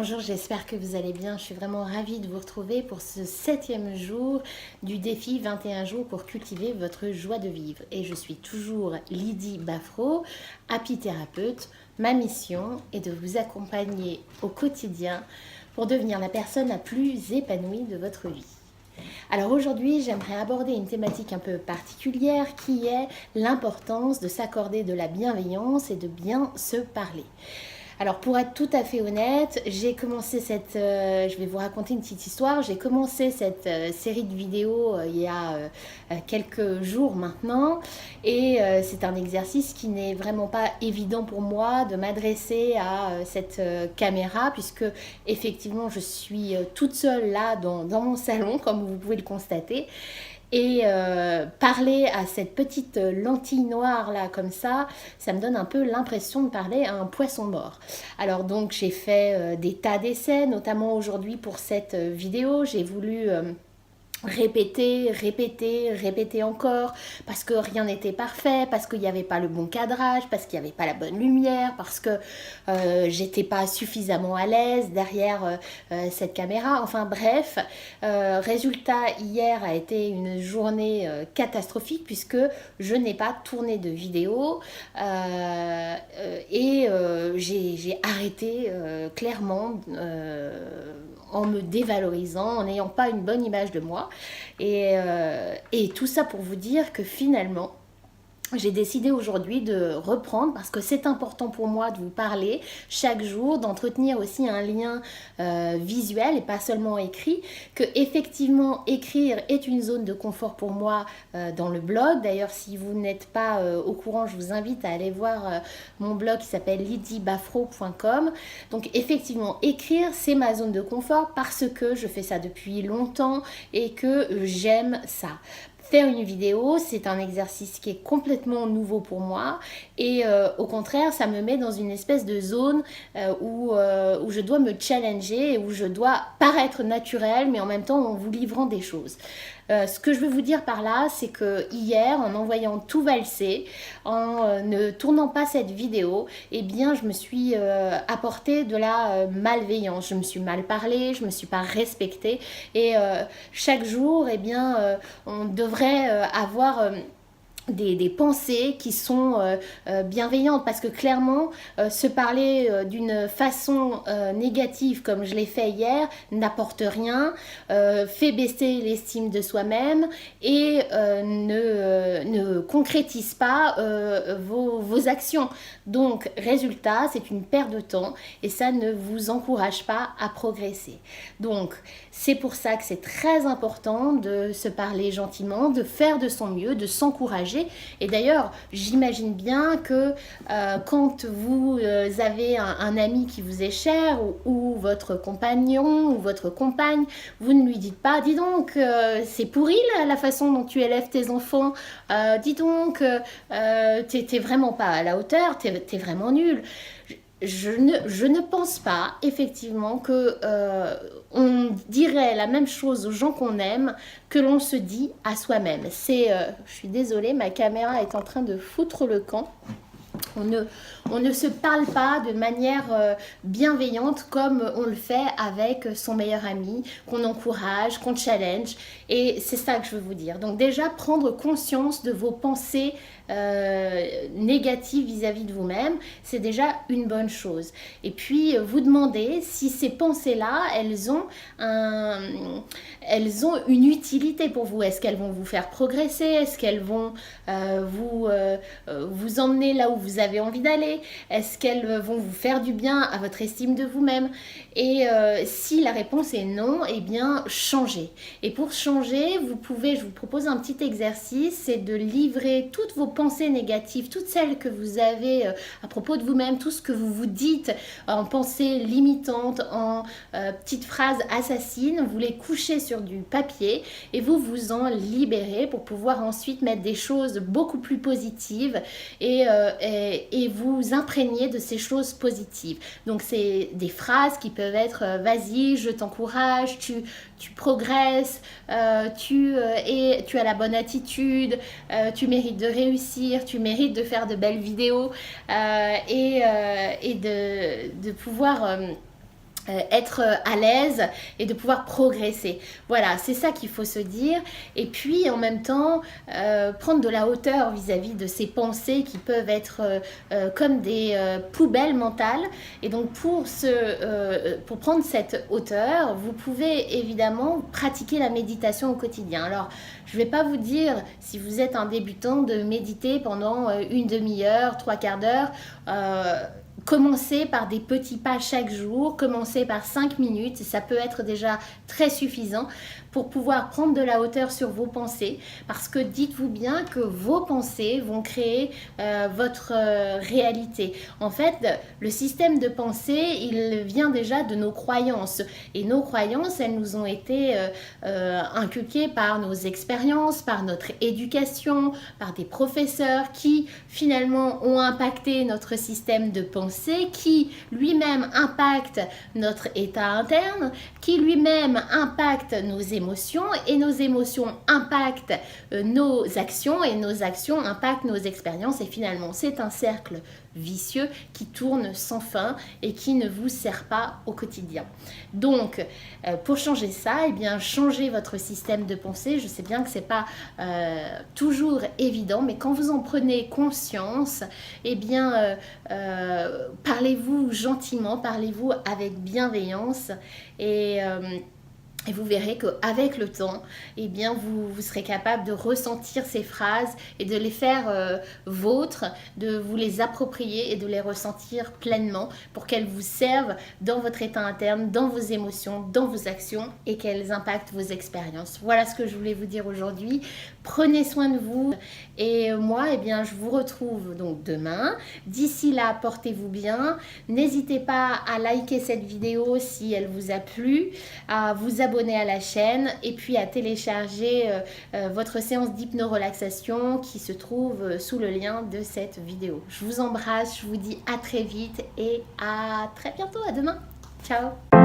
Bonjour, j'espère que vous allez bien. Je suis vraiment ravie de vous retrouver pour ce 7e jour du défi 21 jours pour cultiver votre joie de vivre. Et je suis toujours Lydie Baffreau, apithérapeute. Ma mission est de vous accompagner au quotidien pour devenir la personne la plus épanouie de votre vie. Alors aujourd'hui, j'aimerais aborder une thématique un peu particulière qui est l'importance de s'accorder de la bienveillance et de bien se parler. Alors pour être tout à fait honnête, j'ai commencé je vais vous raconter une petite histoire, j'ai commencé cette série de vidéos il y a quelques jours maintenant et c'est un exercice qui n'est vraiment pas évident pour moi de m'adresser à cette caméra puisque effectivement je suis toute seule là dans mon salon comme vous pouvez le constater. Et parler à cette petite lentille noire là comme ça me donne un peu l'impression de parler à un poisson mort. Alors donc j'ai fait des tas d'essais, notamment aujourd'hui pour cette vidéo, j'ai voulu répéter encore, parce que rien n'était parfait, parce qu'il n'y avait pas le bon cadrage, parce qu'il n'y avait pas la bonne lumière, parce que j'étais pas suffisamment à l'aise derrière cette caméra. Enfin bref, résultat, hier a été une journée catastrophique puisque je n'ai pas tourné de vidéo et j'ai arrêté clairement en me dévalorisant, en n'ayant pas une bonne image de moi. Et tout ça pour vous dire que finalement, j'ai décidé aujourd'hui de reprendre parce que c'est important pour moi de vous parler chaque jour, d'entretenir aussi un lien visuel et pas seulement écrit, que effectivement écrire est une zone de confort pour moi dans le blog. D'ailleurs, si vous n'êtes pas au courant, je vous invite à aller voir mon blog qui s'appelle lydiebafro.com. Donc effectivement, écrire, c'est ma zone de confort parce que je fais ça depuis longtemps et que j'aime ça. Faire une vidéo, c'est un exercice qui est complètement nouveau pour moi et au contraire, ça me met dans une espèce de zone où je dois me challenger et où je dois paraître naturelle mais en même temps en vous livrant des choses. Ce que je veux vous dire par là, c'est que hier, en envoyant tout valser, en ne tournant pas cette vidéo, eh bien, je me suis apporté de la malveillance. Je me suis mal parlé, je me suis pas respectée. Et chaque jour, eh bien, on devrait avoir des pensées qui sont bienveillantes parce que clairement se parler d'une façon négative comme je l'ai fait hier n'apporte rien, fait baisser l'estime de soi-même et ne concrétise pas vos actions. Donc résultat, c'est une perte de temps et ça ne vous encourage pas à progresser. Donc c'est pour ça que c'est très important de se parler gentiment, de faire de son mieux, de s'encourager. Et d'ailleurs, j'imagine bien que quand vous avez un ami qui vous est cher ou votre compagnon ou votre compagne, vous ne lui dites pas, dis donc, c'est pourri la façon dont tu élèves tes enfants, dis donc, t'es vraiment pas à la hauteur, t'es vraiment nul. Je ne pense pas effectivement que on dirait la même chose aux gens qu'on aime que l'on se dit à soi-même. Je suis désolée, ma caméra est en train de foutre le camp. On ne se parle pas de manière bienveillante comme on le fait avec son meilleur ami, qu'on encourage, qu'on challenge. Et c'est ça que je veux vous dire. Donc déjà, prendre conscience de vos pensées négatives vis-à-vis de vous-même, c'est déjà une bonne chose. Et puis, vous demandez si ces pensées-là, elles ont une utilité pour vous. Est-ce qu'elles vont vous faire progresser? Est-ce qu'elles vont vous emmener là où vous avez envie d'aller? Est-ce qu'elles vont vous faire du bien à votre estime de vous-même? Et si la réponse est non, eh bien changez. Et pour changer, je vous propose un petit exercice, c'est de livrer toutes vos pensées négatives, toutes celles que vous avez à propos de vous-même, tout ce que vous vous dites en pensées limitantes, en petites phrases assassines, vous les couchez sur du papier et vous vous en libérez pour pouvoir ensuite mettre des choses beaucoup plus positives et vous imprégner de ces choses positives. Donc c'est des phrases qui peuvent être vas-y, je t'encourage, tu progresses, tu as la bonne attitude, tu mérites de réussir, tu mérites de faire de belles vidéos et de pouvoir être à l'aise et de pouvoir progresser. Voilà, c'est ça qu'il faut se dire. Et puis en même temps, prendre de la hauteur vis-à-vis de ces pensées qui peuvent être comme des poubelles mentales. Et donc pour prendre cette hauteur, vous pouvez évidemment pratiquer la méditation au quotidien. Alors, je ne vais pas vous dire, si vous êtes un débutant, de méditer pendant une demi-heure, trois quarts d'heure. Commencez par des petits pas chaque jour, commencez par 5 minutes, ça peut être déjà très suffisant pour pouvoir prendre de la hauteur sur vos pensées, parce que dites-vous bien que vos pensées vont créer votre réalité. En fait, le système de pensée, il vient déjà de nos croyances, et nos croyances, elles nous ont été inculquées par nos expériences, par notre éducation, par des professeurs qui finalement ont impacté notre système de pensée, qui lui-même impacte notre état interne, qui lui-même impacte nos émotions, et nos émotions impactent nos actions, et nos actions impactent nos expériences, et finalement c'est un cercle vicieux qui tourne sans fin et qui ne vous sert pas au quotidien. Donc pour changer ça, eh bien changez votre système de pensée. Je sais bien que c'est pas toujours évident, mais quand vous en prenez conscience, eh bien parlez-vous gentiment, parlez-vous avec bienveillance, et vous verrez qu'avec le temps, eh bien, vous serez capable de ressentir ces phrases et de les faire vôtres, de vous les approprier et de les ressentir pleinement pour qu'elles vous servent dans votre état interne, dans vos émotions, dans vos actions, et qu'elles impactent vos expériences. Voilà ce que je voulais vous dire aujourd'hui. Prenez soin de vous, et moi, eh bien, je vous retrouve donc demain. D'ici là, portez-vous bien. N'hésitez pas à liker cette vidéo si elle vous a plu, à vous abonner à la chaîne, et puis à télécharger votre séance d'hypno-relaxation qui se trouve sous le lien de cette vidéo. Je vous embrasse, je vous dis à très vite et à très bientôt, à demain. Ciao.